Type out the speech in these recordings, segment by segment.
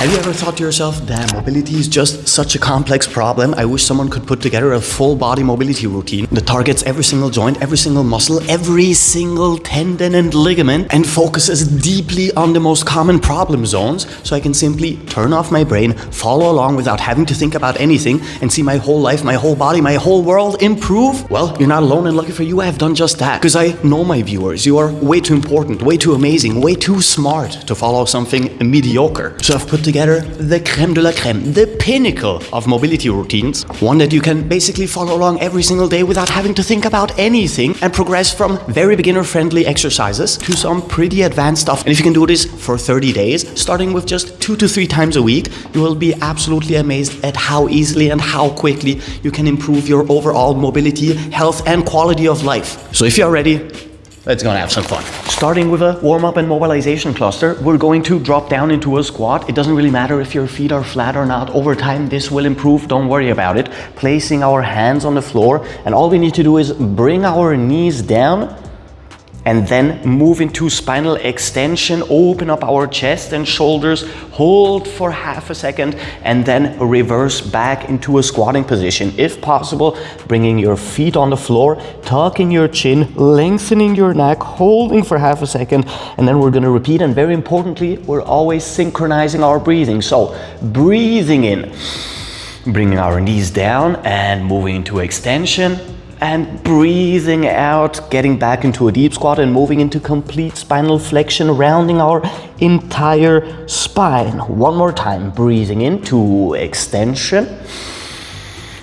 Have you ever thought to yourself, damn, mobility is just such a complex problem. I wish someone could put together a full body mobility routine that targets every single joint, every single muscle, every single tendon and ligament, and focuses deeply on the most common problem zones, so I can simply turn off my brain, follow along without having to think about anything, and see my whole life, my whole body, my whole world improve? Well, you're not alone, and lucky for you, I have done just that. Because I know my viewers, you are way too important, way too amazing, way too smart to follow something mediocre. So I've put together the creme de la creme, the pinnacle of mobility routines, one that you can basically follow along every single day without having to think about anything, and progress from very beginner-friendly exercises to some pretty advanced stuff. And if you can do this for 30 days, starting with just 2 to 3 times a week, you will be absolutely amazed at how easily and how quickly you can improve your overall mobility, health, and quality of life. So if you're ready, let's go and have some fun. Starting with a warm-up and mobilization cluster, we're going to drop down into a squat. It doesn't really matter if your feet are flat or not. Over time, this will improve. Don't worry about it. Placing our hands on the floor, and all we need to do is bring our knees down and then move into spinal extension, open up our chest and shoulders, hold for half a second, and then reverse back into a squatting position. If possible, bringing your feet on the floor, tucking your chin, lengthening your neck, holding for half a second, and then we're gonna repeat. And very importantly, we're always synchronizing our breathing. So breathing in, bringing our knees down and moving into extension, and breathing out, getting back into a deep squat and moving into complete spinal flexion, rounding our entire spine. One more time, breathing into extension.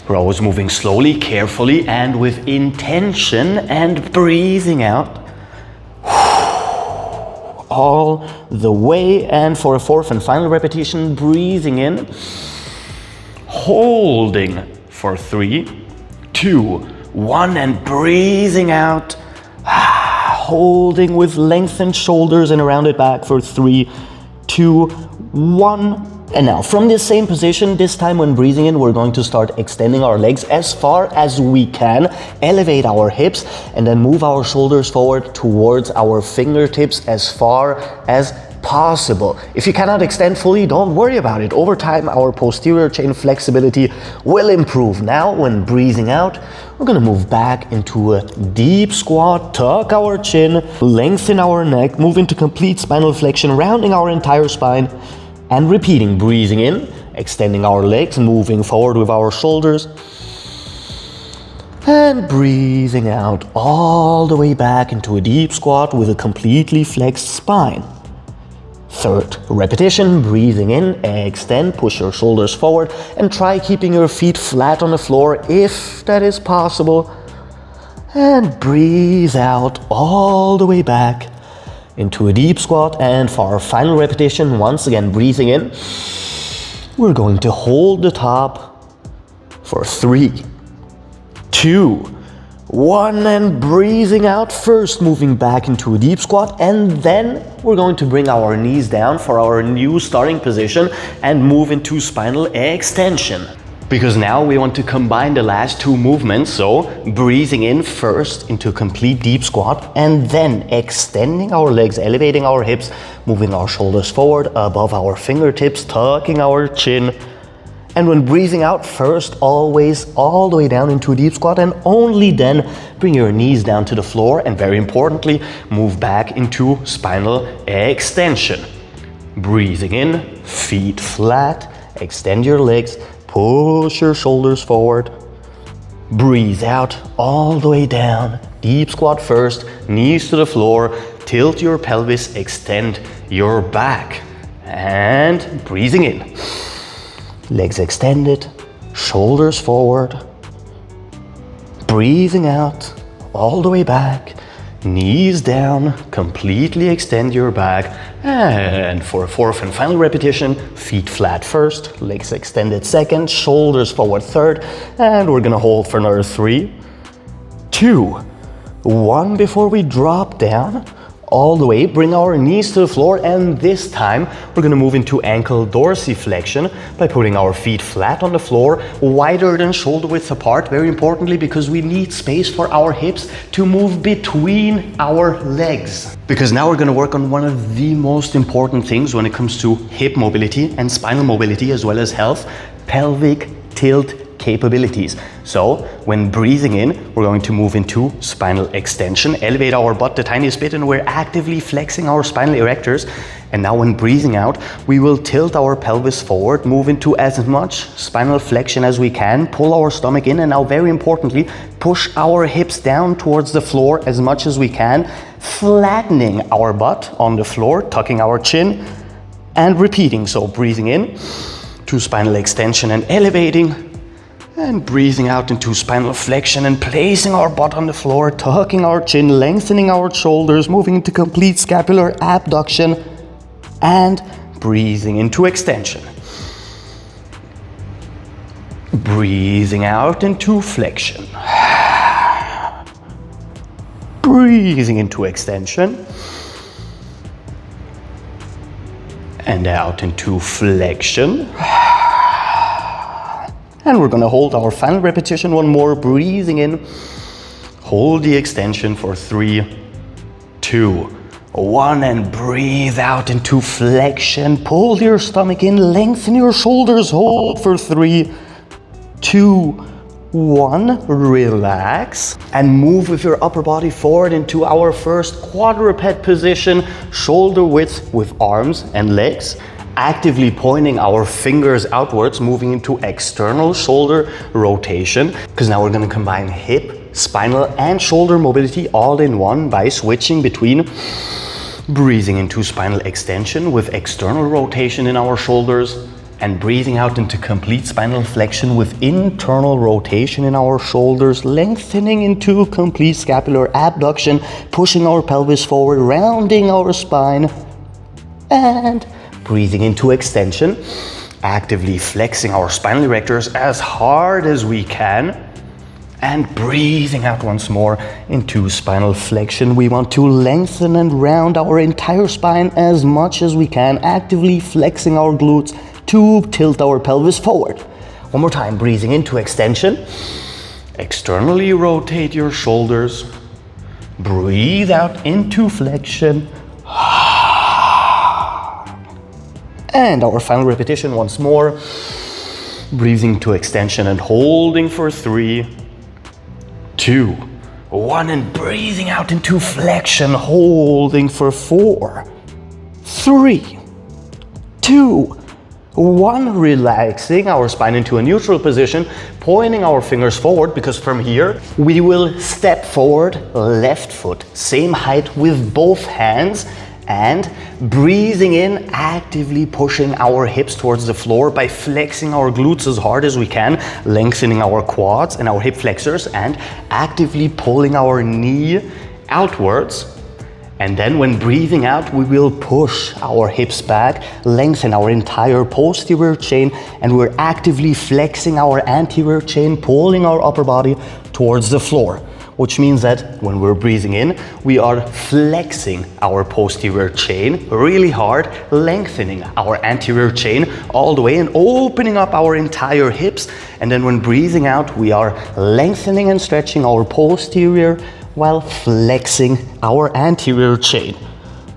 We're always moving slowly, carefully, and with intention, and breathing out all the way. And for a fourth and final repetition, breathing in, holding for 3, 2, 1, and breathing out, holding with lengthened shoulders and a rounded back for 3, 2, 1. And now from this same position, this time when breathing in, we're going to start extending our legs as far as we can, elevate our hips, and then move our shoulders forward towards our fingertips as far as possible. If you cannot extend fully, don't worry about it. Over time, our posterior chain flexibility will improve. Now, when breathing out, we're gonna move back into a deep squat, tuck our chin, lengthen our neck, move into complete spinal flexion, rounding our entire spine, and repeating. Breathing in, extending our legs, moving forward with our shoulders, and breathing out all the way back into a deep squat with a completely flexed spine. Third repetition, breathing in, extend, push your shoulders forward, and try keeping your feet flat on the floor if that is possible. And breathe out all the way back into a deep squat. And for our final repetition, once again, breathing in, we're going to hold the top for 3, 2, 1, and breathing out, first moving back into a deep squat, and then we're going to bring our knees down for our new starting position and move into spinal extension. Because now we want to combine the last 2 movements, so breathing in first into a complete deep squat, and then extending our legs, elevating our hips, moving our shoulders forward above our fingertips, tucking our chin. And when breathing out, first always all the way down into a deep squat, and only then bring your knees down to the floor, and very importantly, move back into spinal extension. Breathing in, feet flat, extend your legs, push your shoulders forward. Breathe out all the way down, deep squat first, knees to the floor, tilt your pelvis, extend your back. And breathing in. Legs extended, shoulders forward. Breathing out, all the way back, knees down, completely extend your back. And for a fourth and final repetition, feet flat first, legs extended second, shoulders forward third. And we're gonna hold for another 3, 2, 1 before we drop down all the way, bring our knees to the floor, and this time we're gonna move into ankle dorsiflexion by putting our feet flat on the floor, wider than shoulder width apart, very importantly because we need space for our hips to move between our legs. Because now we're gonna work on one of the most important things when it comes to hip mobility and spinal mobility as well as health, pelvic tilt capabilities. So when breathing in, we're going to move into spinal extension, elevate our butt the tiniest bit, and we're actively flexing our spinal erectors. And now when breathing out, we will tilt our pelvis forward, move into as much spinal flexion as we can, pull our stomach in, and now very importantly, push our hips down towards the floor as much as we can, flattening our butt on the floor, tucking our chin, and repeating. So breathing in to spinal extension and elevating, and breathing out into spinal flexion and placing our butt on the floor, tucking our chin, lengthening our shoulders, moving into complete scapular abduction, and breathing into extension. Breathing out into flexion. Breathing into extension. And out into flexion. And we're gonna hold our final repetition one more, breathing in. Hold the extension for 3, 2, 1, and breathe out into flexion. Pull your stomach in, lengthen your shoulders, hold for 3, 2, 1, relax. And move with your upper body forward into our first quadruped position, shoulder width with arms and legs. Actively pointing our fingers outwards, moving into external shoulder rotation, because now we're going to combine hip, spinal, and shoulder mobility all in one by switching between breathing into spinal extension with external rotation in our shoulders and breathing out into complete spinal flexion with internal rotation in our shoulders, lengthening into complete scapular abduction, pushing our pelvis forward, rounding our spine, and breathing into extension, actively flexing our spinal erectors as hard as we can, and breathing out once more into spinal flexion. We want to lengthen and round our entire spine as much as we can, actively flexing our glutes to tilt our pelvis forward. One more time, breathing into extension. Externally rotate your shoulders. Breathe out into flexion. And our final repetition once more. Breathing to extension and holding for 3, 2, 1, and breathing out into flexion, holding for 4, 3, 2, 1, relaxing our spine into a neutral position, pointing our fingers forward, because from here we will step forward, left foot, same height with both hands, and breathing in, actively pushing our hips towards the floor by flexing our glutes as hard as we can, lengthening our quads and our hip flexors, and actively pulling our knee outwards. And then when breathing out, we will push our hips back, lengthen our entire posterior chain, and we're actively flexing our anterior chain, pulling our upper body towards the floor. Which means that when we're breathing in, we are flexing our posterior chain really hard, lengthening our anterior chain all the way and opening up our entire hips. And then when breathing out, we are lengthening and stretching our posterior while flexing our anterior chain.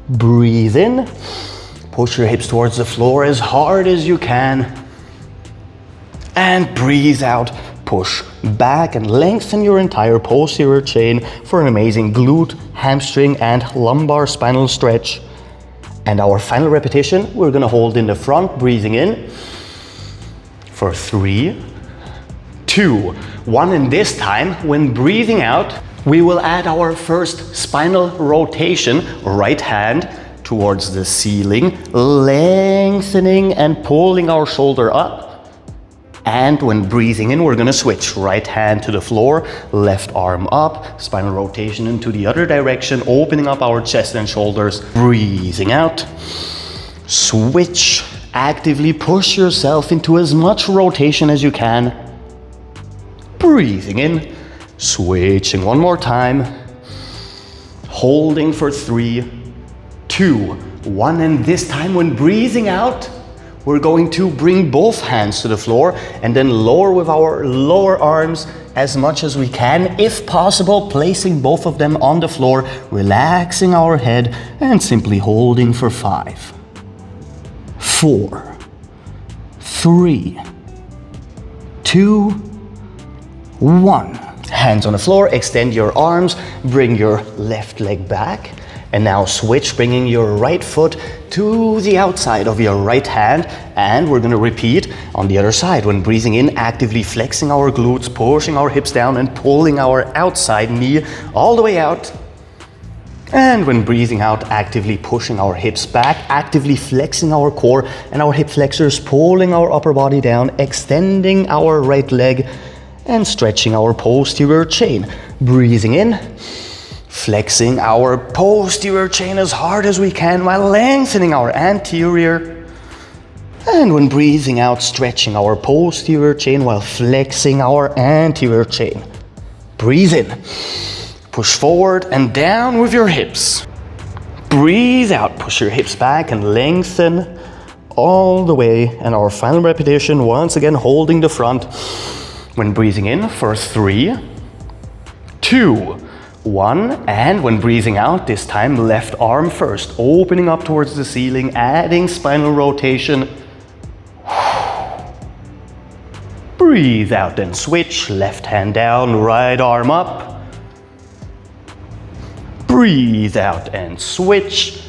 Breathe in, push your hips towards the floor as hard as you can, and breathe out. Push back and lengthen your entire posterior chain for an amazing glute, hamstring, and lumbar spinal stretch. And our final repetition, we're gonna hold in the front, breathing in for 3, 2, 1, and this time, when breathing out, we will add our first spinal rotation, right hand towards the ceiling, lengthening and pulling our shoulder up. And when breathing in, we're gonna switch. Right hand to the floor, left arm up, spinal rotation into the other direction, opening up our chest and shoulders. Breathing out, switch, actively push yourself into as much rotation as you can. Breathing in, switching one more time, holding for 3, 2, 1, and this time when breathing out, we're going to bring both hands to the floor and then lower with our lower arms as much as we can, if possible, placing both of them on the floor, relaxing our head and simply holding for 5, 4, 3, 2, 1. Hands on the floor, extend your arms, bring your left leg back, and now switch, bringing your right foot to the outside of your right hand, and we're going to repeat on the other side. When breathing in, actively flexing our glutes, pushing our hips down and pulling our outside knee all the way out. And when breathing out, actively pushing our hips back, actively flexing our core and our hip flexors, pulling our upper body down, extending our right leg and stretching our posterior chain. Breathing in, flexing our posterior chain as hard as we can while lengthening our anterior. And when breathing out, stretching our posterior chain while flexing our anterior chain. Breathe in. Push forward and down with your hips. Breathe out. Push your hips back and lengthen all the way. And our final repetition, once again holding the front. When breathing in for 3, 2, 1, and when breathing out, this time left arm first, opening up towards the ceiling, adding spinal rotation. Breathe out, then switch, left hand down, right arm up. Breathe out and switch.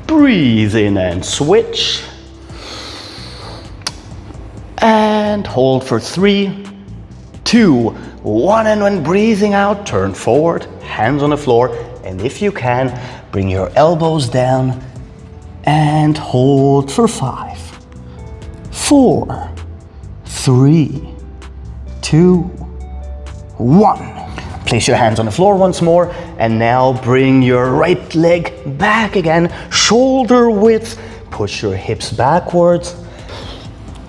Breathe in and switch. And hold for 3, 2, 1, and when breathing out, turn forward, hands on the floor, and if you can, bring your elbows down and hold for 5, 4, 3, 2, 1. Place your hands on the floor once more, and now bring your right leg back again, shoulder width, push your hips backwards.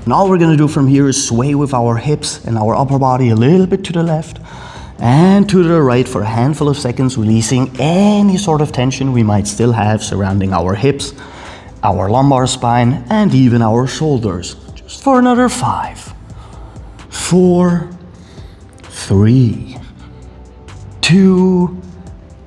And all we're going to do from here is sway with our hips and our upper body a little bit to the left and to the right for a handful of seconds, releasing any sort of tension we might still have surrounding our hips, our lumbar spine, and even our shoulders. Just for another 5, 4, 3, 2,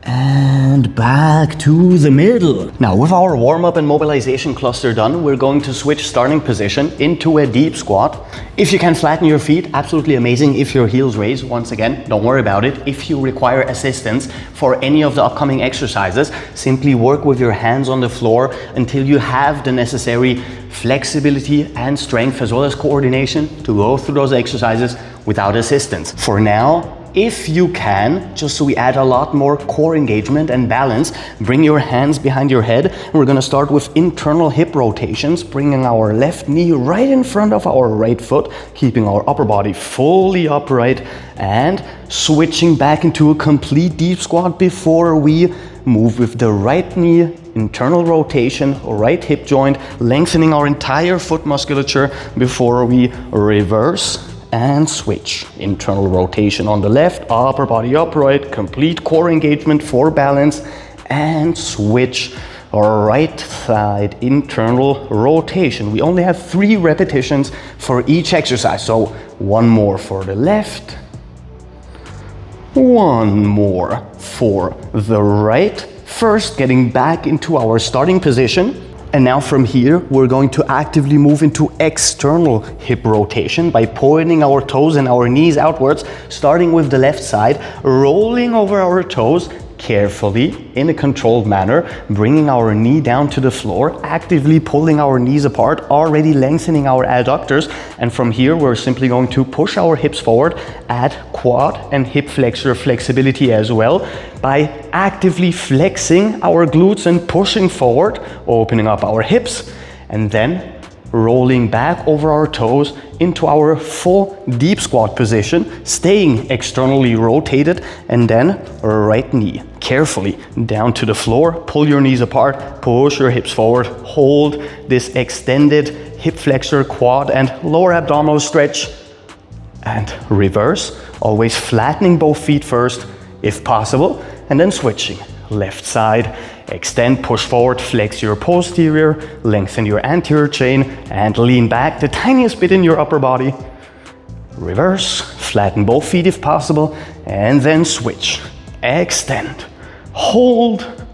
and back to the middle. Now, with our warm-up and mobilization cluster done, we're going to switch starting position into a deep squat. If you can flatten your feet, absolutely amazing. If your heels raise, once again, don't worry about it. If you require assistance for any of the upcoming exercises, simply work with your hands on the floor until you have the necessary flexibility and strength as well as coordination to go through those exercises without assistance. For now, if you can, just so we add a lot more core engagement and balance, bring your hands behind your head. We're going to start with internal hip rotations, bringing our left knee right in front of our right foot, keeping our upper body fully upright, and switching back into a complete deep squat before we move with the right knee, internal rotation, right hip joint, lengthening our entire foot musculature before we reverse and switch. Internal rotation on the left, upper body upright, complete core engagement for balance, and switch. Right side internal rotation. We only have 3 repetitions for each exercise. So 1 more for the left, 1 more for the right. First, getting back into our starting position. And now from here, we're going to actively move into external hip rotation by pointing our toes and our knees outwards, starting with the left side, rolling over our toes carefully in a controlled manner, bringing our knee down to the floor, actively pulling our knees apart, already lengthening our adductors. And from here, we're simply going to push our hips forward, add quad and hip flexor flexibility as well by actively flexing our glutes and pushing forward, opening up our hips, and then rolling back over our toes into our full deep squat position, staying externally rotated, and then right knee carefully down to the floor, pull your knees apart, push your hips forward, hold this extended hip flexor, quad and lower abdominal stretch, and reverse, always flattening both feet first if possible, and then switching. Left side, extend, push forward, flex your posterior, lengthen your anterior chain, and lean back the tiniest bit in your upper body. Reverse, flatten both feet if possible, and then switch. Extend, hold,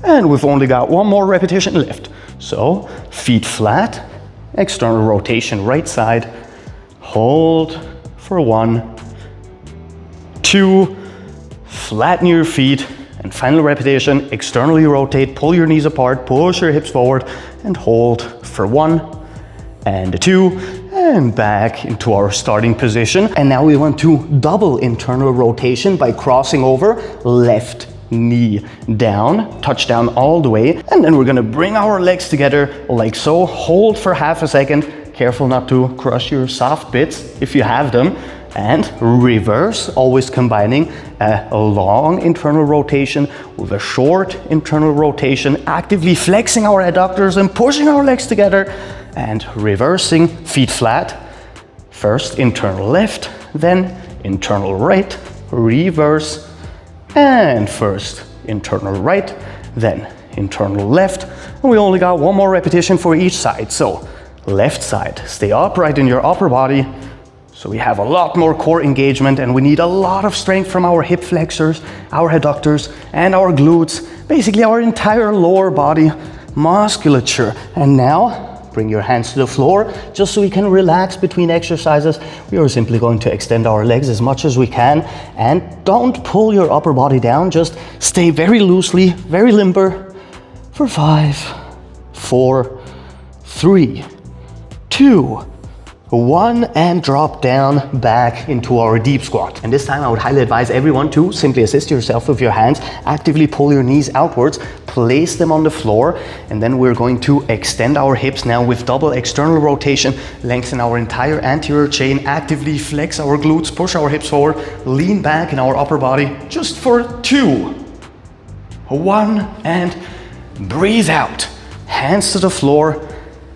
and we've only got one more repetition left. So, feet flat, external rotation right side, hold for 1, 2, flatten your feet, and final repetition, externally rotate, pull your knees apart, push your hips forward, and hold for 1 and 2, and back into our starting position. And now we want to double internal rotation by crossing over, left knee down, touch down all the way, and then we're gonna bring our legs together like so, hold for half a second, careful not to crush your soft bits if you have them, and reverse, always combining a long internal rotation with a short internal rotation, actively flexing our adductors and pushing our legs together, and reversing, feet flat. First internal left, then internal right, reverse, and first internal right, then internal left. And we only got one more repetition for each side. So left side, stay upright in your upper body. So we have a lot more core engagement, and we need a lot of strength from our hip flexors, our adductors, and our glutes, basically our entire lower body musculature. And now, bring your hands to the floor, just so we can relax between exercises. We are simply going to extend our legs as much as we can, and don't pull your upper body down, just stay very loosely, very limber for 5, 4, 3, 2, 1, and drop down back into our deep squat. And this time I would highly advise everyone to simply assist yourself with your hands, actively pull your knees outwards, place them on the floor, and then we're going to extend our hips now with double external rotation, lengthen our entire anterior chain, actively flex our glutes, push our hips forward, lean back in our upper body just for 2, 1, and breathe out. Hands to the floor.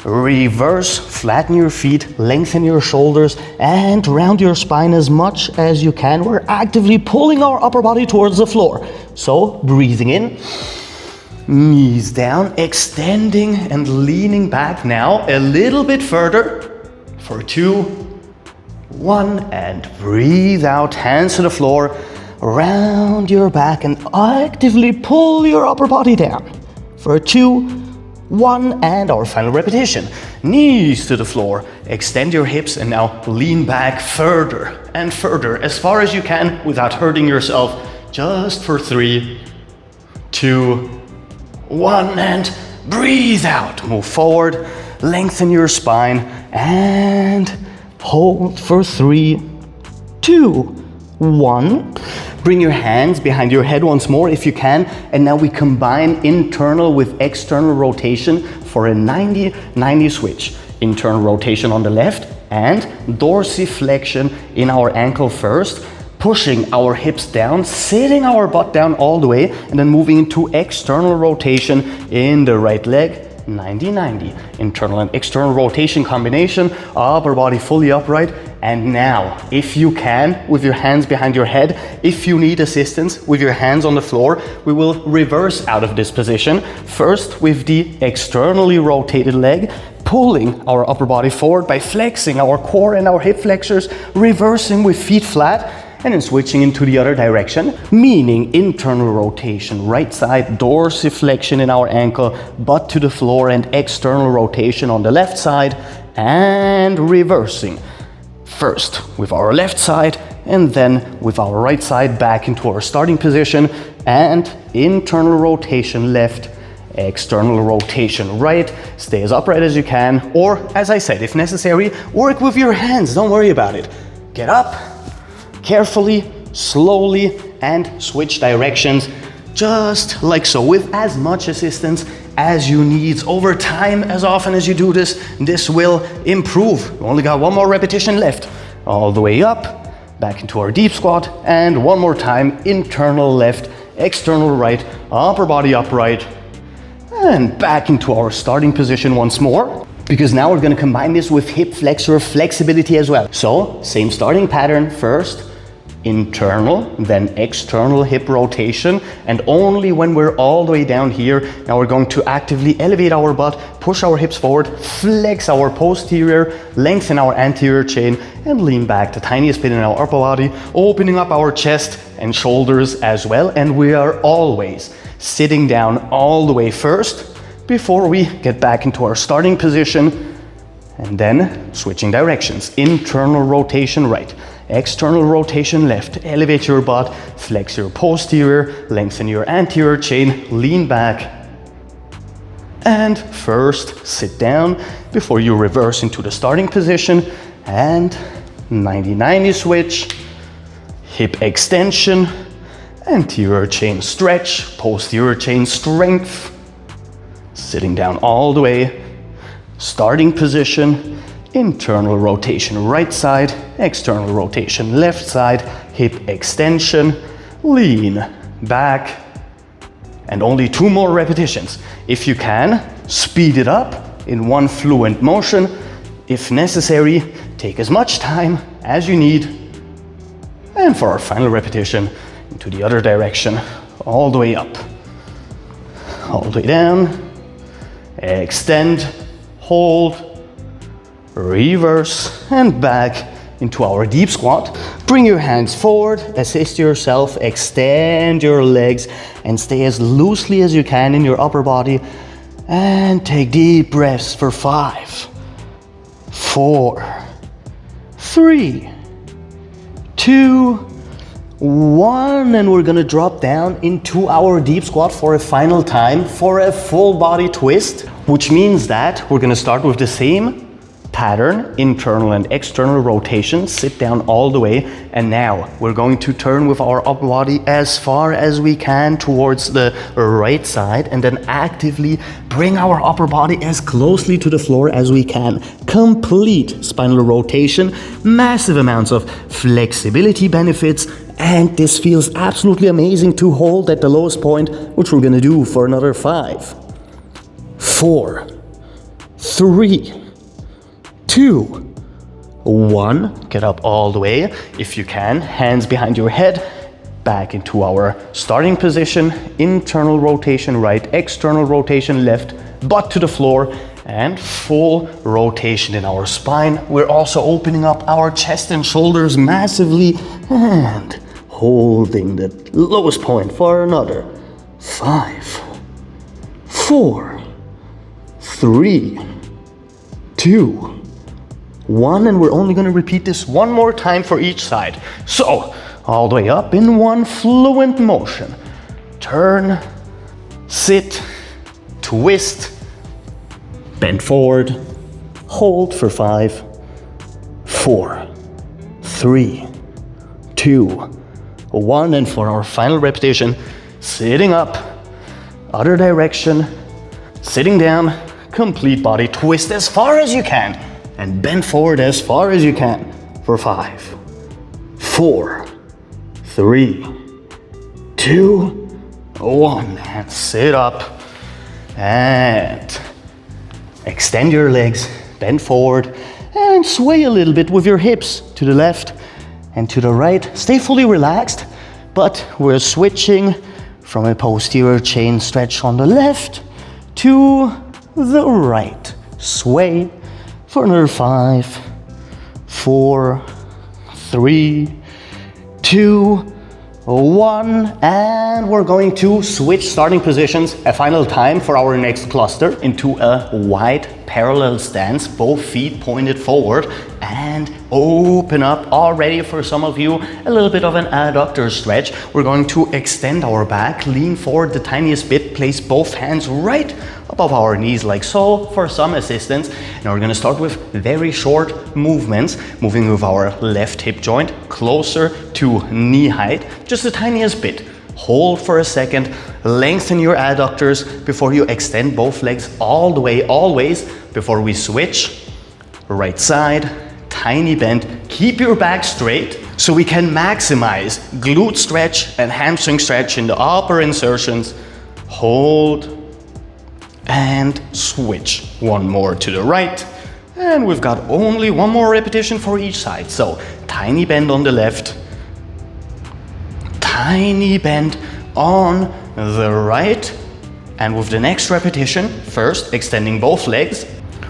Reverse, flatten your feet, lengthen your shoulders, and round your spine as much as you can. We're actively pulling our upper body towards the floor. So, breathing in, knees down, extending and leaning back now a little bit further for 2, 1, and breathe out, hands to the floor, round your back, and actively pull your upper body down for 2, 1, and our final repetition. Knees to the floor, extend your hips, and now lean back further and further as far as you can without hurting yourself, just for 3, 2, 1, and breathe out. Move forward, lengthen your spine, and hold for 3, 2, 1. Bring your hands behind your head once more if you can, and now we combine internal with external rotation for a 90-90 switch. Internal rotation on the left and dorsiflexion in our ankle first, pushing our hips down, sitting our butt down all the way, and then moving into external rotation in the right leg. 90-90, internal and external rotation combination, upper body fully upright. And now, if you can, with your hands behind your head, if you need assistance with your hands on the floor, we will reverse out of this position. First with the externally rotated leg, pulling our upper body forward by flexing our core and our hip flexors, reversing with feet flat, and then switching into the other direction, meaning internal rotation, right side, dorsiflexion in our ankle, butt to the floor, and external rotation on the left side, and reversing. First with our left side, and then with our right side back into our starting position, and internal rotation left, external rotation right. Stay as upright as you can, or as I said, if necessary, work with your hands, don't worry about it. Get up, carefully, slowly, and switch directions, just like so, with as much assistance as you need. Over time, as often as you do this, this will improve. We only got one more repetition left. All the way up, back into our deep squat, and one more time, internal left, external right, upper body upright, and back into our starting position once more, because now we're going to combine this with hip flexor flexibility as well. So, same starting pattern. First, internal, then external hip rotation, and only when we're all the way down here, now we're going to actively elevate our butt, push our hips forward, flex our posterior, lengthen our anterior chain, and lean back the tiniest bit in our upper body, opening up our chest and shoulders as well. And we are always sitting down all the way first before we get back into our starting position, and then switching directions. Internal rotation right, external rotation left. Elevate your butt, flex your posterior, lengthen your anterior chain, lean back, and first sit down before you reverse into the starting position. And 90-90 switch, hip extension, anterior chain stretch, posterior chain strength, sitting down all the way, starting position, internal rotation right side, external rotation left side, hip extension, lean back, and only 2 more repetitions. If you can, speed it up in one fluent motion. If necessary, take as much time as you need. And for our final repetition, into the other direction, all the way up, all the way down, extend, hold, reverse, and back into our deep squat. Bring your hands forward, assist yourself, extend your legs, and stay as loosely as you can in your upper body. And take deep breaths for 5, 4, 3, 2, 1. And we're gonna drop down into our deep squat for a final time for a full body twist, which means that we're gonna start with the same pattern, internal and external rotation, sit down all the way, and now we're going to turn with our upper body as far as we can towards the right side, and then actively bring our upper body as closely to the floor as we can. Complete spinal rotation, massive amounts of flexibility benefits, and this feels absolutely amazing to hold at the lowest point, which we're gonna do for another 5, 4, 3, 2, 1. Get up all the way. If you can, hands behind your head, back into our starting position. Internal rotation right, external rotation left, butt to the floor, and full rotation in our spine. We're also opening up our chest and shoulders massively, and holding the lowest point for another 5, 4, 3, 2, 1, and we're only going to repeat this one more time for each side. So, all the way up in one fluent motion. Turn, sit, twist, bend forward, hold for 5, 4, 3, 2, 1, and for our final repetition, sitting up, other direction, sitting down, complete body twist as far as you can, and bend forward as far as you can for 5, 4, 3, 2, 1. And sit up and extend your legs, bend forward, and sway a little bit with your hips to the left and to the right. Stay fully relaxed, but we're switching from a posterior chain stretch on the left to the right. Sway for another 5, 4, 3, 2, 1, and we're going to switch starting positions a final time for our next cluster into a wide parallel stance, both feet pointed forward, and open up. Already for some of you, a little bit of an adductor stretch. We're going to extend our back, lean forward the tiniest bit, place both hands right above our knees like so for some assistance. Now we're going to start with very short movements, moving with our left hip joint closer to knee height, just the tiniest bit. Hold for a second, lengthen your adductors before you extend both legs all the way, always, before we switch. Right side, tiny bend, keep your back straight so we can maximize glute stretch and hamstring stretch in the upper insertions. Hold and switch. One more to the right, and we've got only one more repetition for each side. So tiny bend on the left, tiny bend on the right. And with the next repetition, first extending both legs,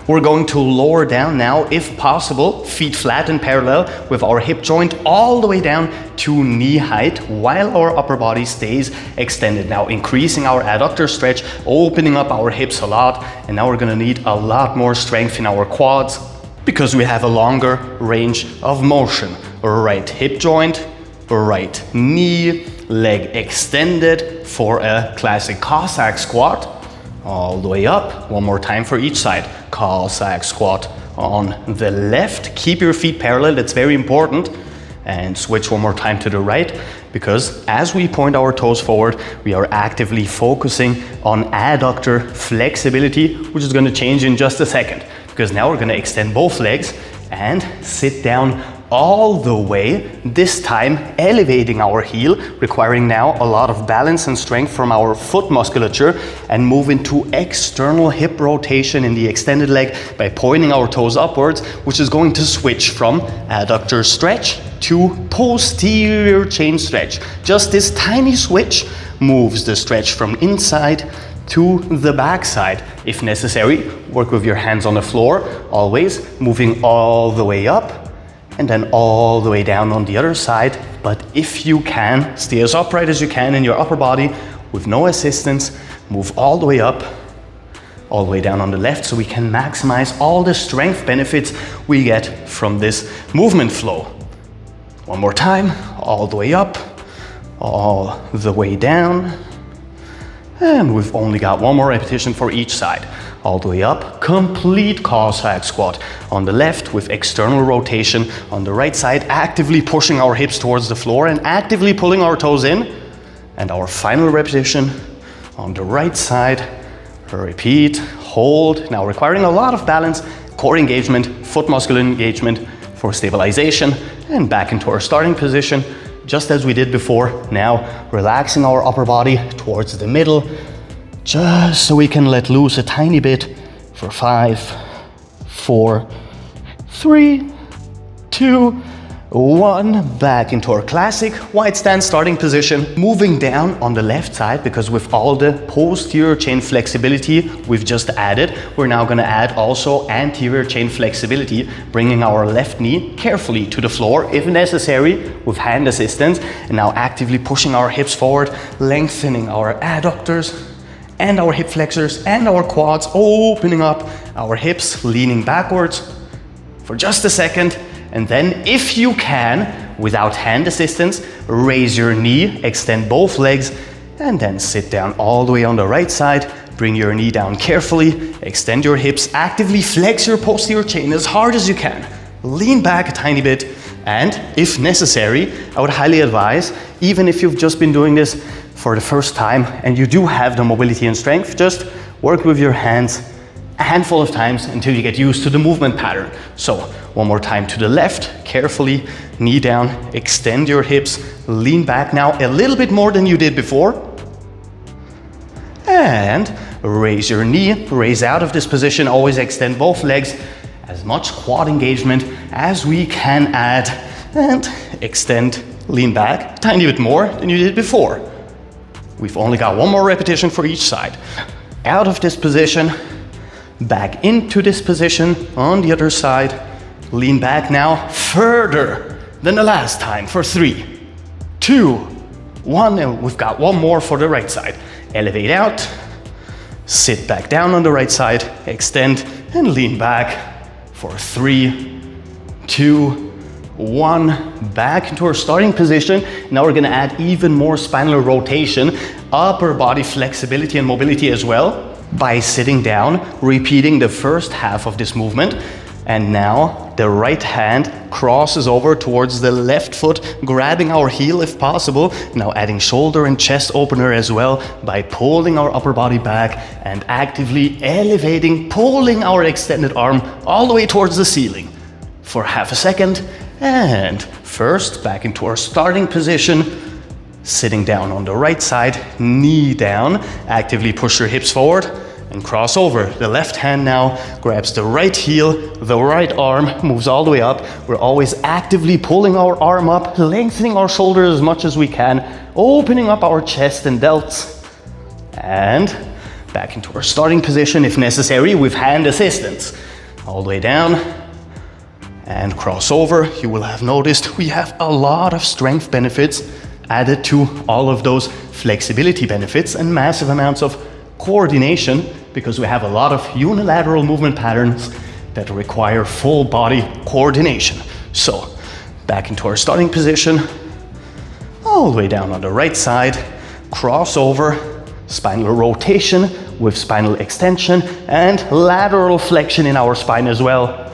we're going to lower down now, if possible, feet flat and parallel with our hip joint all the way down to knee height while our upper body stays extended. Now increasing our adductor stretch, opening up our hips a lot, and now we're gonna need a lot more strength in our quads because we have a longer range of motion. Right hip joint, right knee, leg extended for a classic Cossack squat. All the way up, one more time for each side. Cossack squat on the left. Keep your feet parallel, that's very important. And switch one more time to the right, because as we point our toes forward, we are actively focusing on adductor flexibility, which is gonna change in just a second. Because now we're gonna extend both legs and sit down all the way, this time elevating our heel, requiring now a lot of balance and strength from our foot musculature, and move into external hip rotation in the extended leg by pointing our toes upwards, which is going to switch from adductor stretch to posterior chain stretch. Just this tiny switch moves the stretch from inside to the backside. If necessary, work with your hands on the floor, always moving all the way up and then all the way down on the other side. But if you can, stay as upright as you can in your upper body with no assistance. Move all the way up, all the way down on the left, so we can maximize all the strength benefits we get from this movement flow. One more time, all the way up, all the way down. And we've only got one more repetition for each side. All the way up, complete Cossack squat on the left with external rotation on the right side, actively pushing our hips towards the floor and actively pulling our toes in. And our final repetition on the right side. Repeat, hold. Now requiring a lot of balance, core engagement, foot muscular engagement for stabilization, and back into our starting position, just as we did before. Now relaxing our upper body towards the middle, just so we can let loose a tiny bit for 5, 4, 3, 2, 1. Back into our classic wide stance starting position. Moving down on the left side, because with all the posterior chain flexibility we've just added, we're now going to add also anterior chain flexibility, bringing our left knee carefully to the floor if necessary with hand assistance, and now actively pushing our hips forward, lengthening our adductors and our hip flexors and our quads, opening up our hips, leaning backwards for just a second. And then if you can, without hand assistance, raise your knee, extend both legs, and then sit down all the way on the right side. Bring your knee down carefully, extend your hips, actively flex your posterior chain as hard as you can. Lean back a tiny bit, and if necessary, I would highly advise, even if you've just been doing this for the first time and you do have the mobility and strength, just work with your hands a handful of times until you get used to the movement pattern. So one more time to the left, carefully, knee down, extend your hips, lean back now a little bit more than you did before, and raise your knee, raise out of this position, always extend both legs, as much quad engagement as we can add, and extend, lean back a tiny bit more than you did before. We've only got one more repetition for each side. Out of this position, back into this position on the other side. Lean back now further than the last time for 3, 2, 1, and we've got one more for the right side. Elevate out, sit back down on the right side, extend and lean back for 3, 2, 1, back into our starting position. Now we're gonna add even more spinal rotation, upper body flexibility and mobility as well, by sitting down, repeating the first half of this movement. And now the right hand crosses over towards the left foot, grabbing our heel if possible. Now adding shoulder and chest opener as well by pulling our upper body back and actively elevating, pulling our extended arm all the way towards the ceiling for half a second. And first, back into our starting position, sitting down on the right side, knee down, actively push your hips forward, and cross over. The left hand now grabs the right heel, the right arm moves all the way up. We're always actively pulling our arm up, lengthening our shoulders as much as we can, opening up our chest and delts, and back into our starting position if necessary with hand assistance. All the way down and cross over. You will have noticed we have a lot of strength benefits added to all of those flexibility benefits and massive amounts of coordination, because we have a lot of unilateral movement patterns that require full body coordination. So back into our starting position, all the way down on the right side, cross over, spinal rotation with spinal extension and lateral flexion in our spine as well.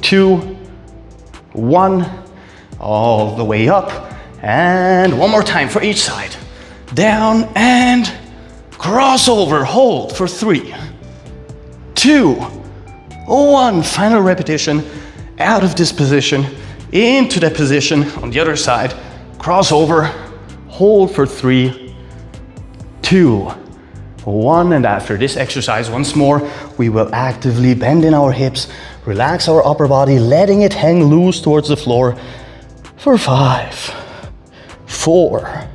2, 1, all the way up, and one more time for each side. Down and cross over, hold for 3, 2, 1. Final repetition, out of this position, into that position on the other side, cross over, hold for 3, 2, 1. And after this exercise, once more, we will actively bend in our hips, relax our upper body, letting it hang loose towards the floor for 5, 4,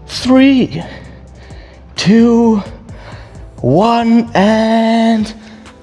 3, 2, 1, and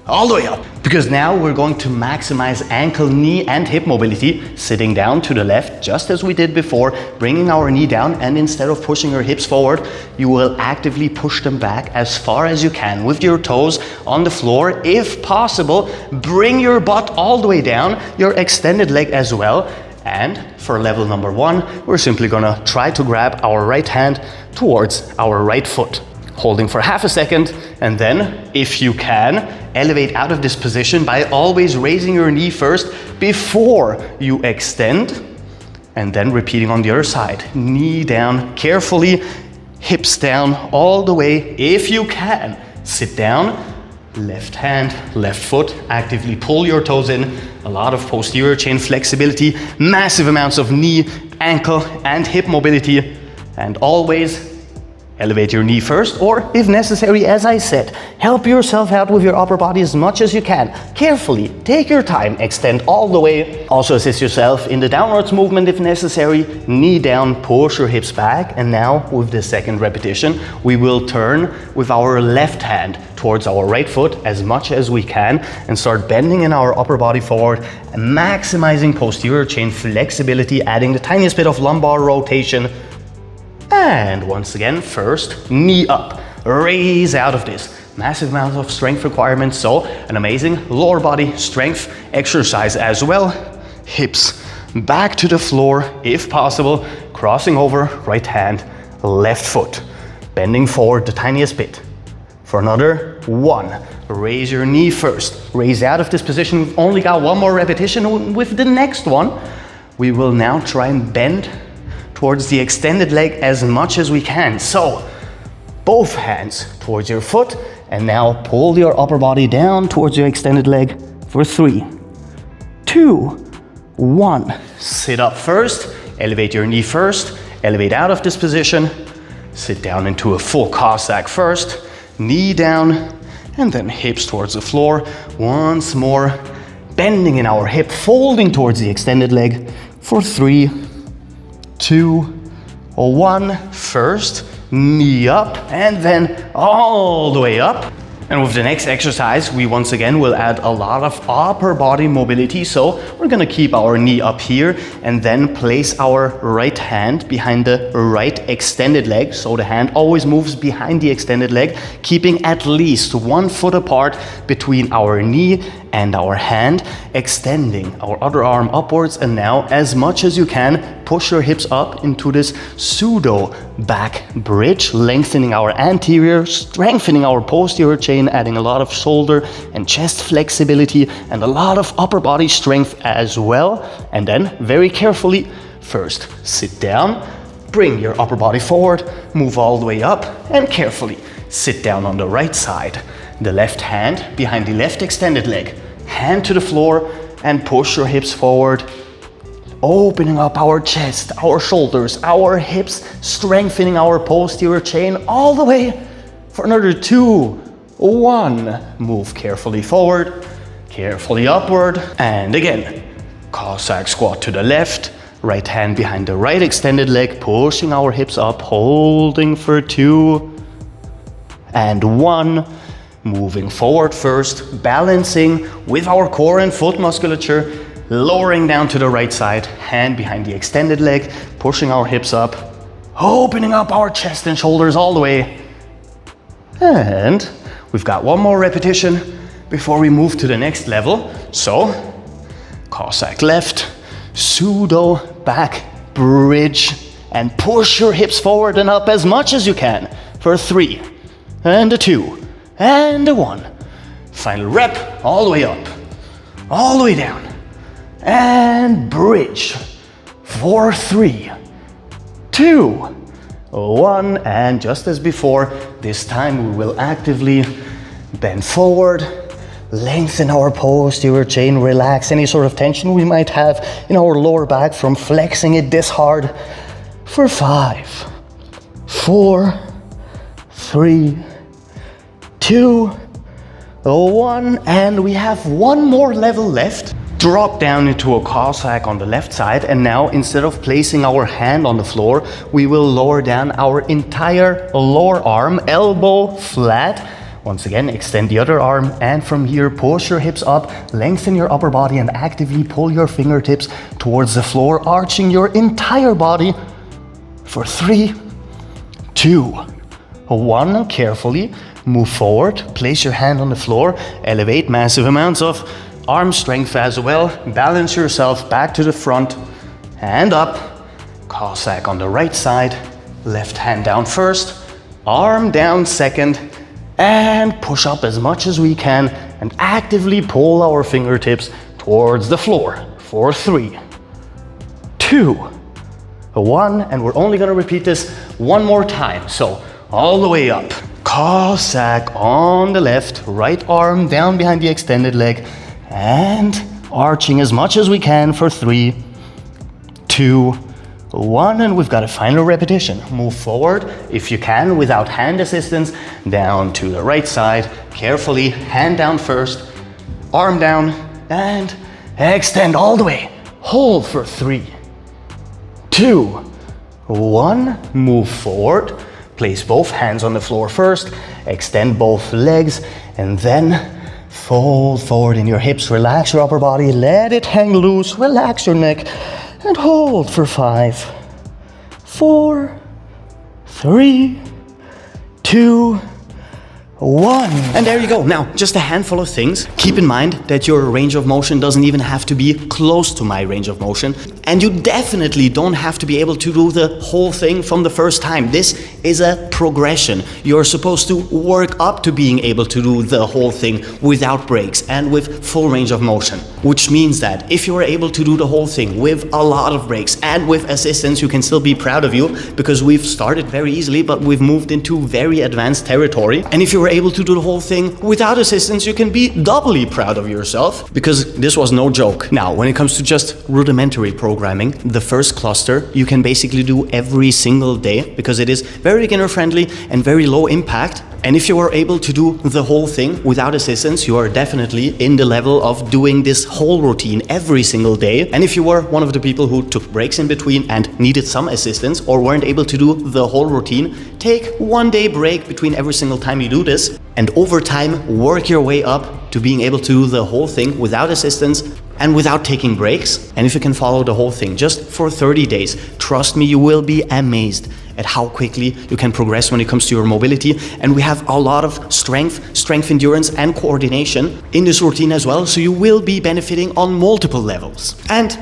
all the way up. Because now we're going to maximize ankle, knee, and hip mobility, sitting down to the left, just as we did before, bringing our knee down, and instead of pushing your hips forward, you will actively push them back as far as you can with your toes on the floor. If possible, bring your butt all the way down, your extended leg as well. And for level number 1, we're simply gonna try to grab our right hand towards our right foot, holding for half a second, and then, if you can, elevate out of this position by always raising your knee first before you extend, and then repeating on the other side. Knee down carefully, hips down all the way. If you can, sit down, left hand, left foot, actively pull your toes in, a lot of posterior chain flexibility, massive amounts of knee, ankle, and hip mobility, and always elevate your knee first, or if necessary, as I said, help yourself out with your upper body as much as you can. Carefully, take your time, extend all the way. Also assist yourself in the downwards movement if necessary. Knee down, push your hips back. And now with the second repetition, we will turn with our left hand towards our right foot as much as we can and start bending in our upper body forward, maximizing posterior chain flexibility, adding the tiniest bit of lumbar rotation. And once again, first, knee up, raise out of this. Massive amounts of strength requirements, so an amazing lower body strength exercise as well. Hips back to the floor, if possible, crossing over, right hand, left foot, bending forward the tiniest bit. For another 1, raise your knee first, raise out of this position. We've only got one more repetition. With the next one, we will now try and bend towards the extended leg as much as we can. So both hands towards your foot, and now pull your upper body down towards your extended leg for 3, 2, 1. Sit up first, elevate your knee first, elevate out of this position, sit down into a full Cossack first, knee down, and then hips towards the floor. Once more, bending in our hip, folding towards the extended leg for 3, 2, 1. First, knee up, and then all the way up. And with the next exercise, we once again will add a lot of upper body mobility. So we're gonna keep our knee up here and then place our right hand behind the right extended leg. So the hand always moves behind the extended leg, keeping at least 1 foot apart between our knee and our hand, extending our other arm upwards. And now, as much as you can, push your hips up into this pseudo back bridge, lengthening our anterior, strengthening our posterior chain, adding a lot of shoulder and chest flexibility and a lot of upper body strength as well. And then, very carefully, first sit down, bring your upper body forward, move all the way up, and carefully sit down on the right side. The left hand behind the left extended leg, hand to the floor, and push your hips forward, opening up our chest, our shoulders, our hips, strengthening our posterior chain all the way for another 2, 1. Move carefully forward, carefully upward. And again, Cossack squat to the left, right hand behind the right extended leg, pushing our hips up, holding for 2. And 1. Moving forward first, balancing with our core and foot musculature, lowering down to the right side, hand behind the extended leg, pushing our hips up, opening up our chest and shoulders all the way. And we've got one more repetition before we move to the next level. So, Cossack left, pseudo back, bridge, and push your hips forward and up as much as you can for 3, and a 2, and a 1. Final rep, all the way up, all the way down, and bridge for 3, 2, 1. And just as before, this time we will actively bend forward, lengthen our posterior chain, relax any sort of tension we might have in our lower back from flexing it this hard for 5, 4, 3, 2, 1. And we have one more level left. Drop down into a Cossack on the left side, and now instead of placing our hand on the floor, we will lower down our entire lower arm, elbow flat. Once again, extend the other arm, and from here, push your hips up, lengthen your upper body, and actively pull your fingertips towards the floor, arching your entire body for 3, 2, 1. Carefully move forward, place your hand on the floor, elevate massive amounts of arm strength as well. Balance yourself back to the front and up. Cossack on the right side, left hand down first, arm down second, and push up as much as we can and actively pull our fingertips towards the floor for 3, 2, 1. And we're only going to repeat this one more time. So all the way up, Cossack on the left, right arm down behind the extended leg, and arching as much as we can for 3, 2, 1. And we've got a final repetition. Move forward if you can without hand assistance, down to the right side, carefully, hand down first, arm down, and extend all the way. Hold for 3, 2, 1. Move forward, place both hands on the floor first, extend both legs, and then fold forward in your hips, relax your upper body, let it hang loose, relax your neck, and hold for 5, 4, 3, 2, 1. And there you go. Now, just a handful of things. Keep in mind that your range of motion doesn't even have to be close to my range of motion. And you definitely don't have to be able to do the whole thing from the first time. This is a progression. You're supposed to work up to being able to do the whole thing without breaks and with full range of motion. Which means that if you're able to do the whole thing with a lot of breaks and with assistance, you can still be proud of you, because we've started very easily, but we've moved into very advanced territory. And if you were able to do the whole thing without assistance, you can be doubly proud of yourself, because this was no joke. Now, when it comes to just rudimentary programming, the first cluster you can basically do every single day, because it is very beginner friendly and very low impact. And if you are able to do the whole thing without assistance, you are definitely in the level of doing this whole routine every single day. And if you were one of the people who took breaks in between and needed some assistance, or weren't able to do the whole routine, take 1 day break between every single time you do this, and over time work your way up to being able to do the whole thing without assistance and without taking breaks. And if you can follow the whole thing just for 30 days, trust me, you will be amazed at how quickly you can progress when it comes to your mobility. And we have a lot of strength, endurance, and coordination in this routine as well, so you will be benefiting on multiple levels. And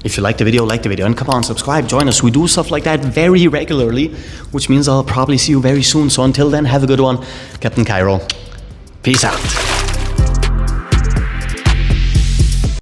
if you like the video, and come on, subscribe, join us. We do stuff like that very regularly, which means I'll probably see you very soon. So until then, have a good one. Captain Cairo. Peace out.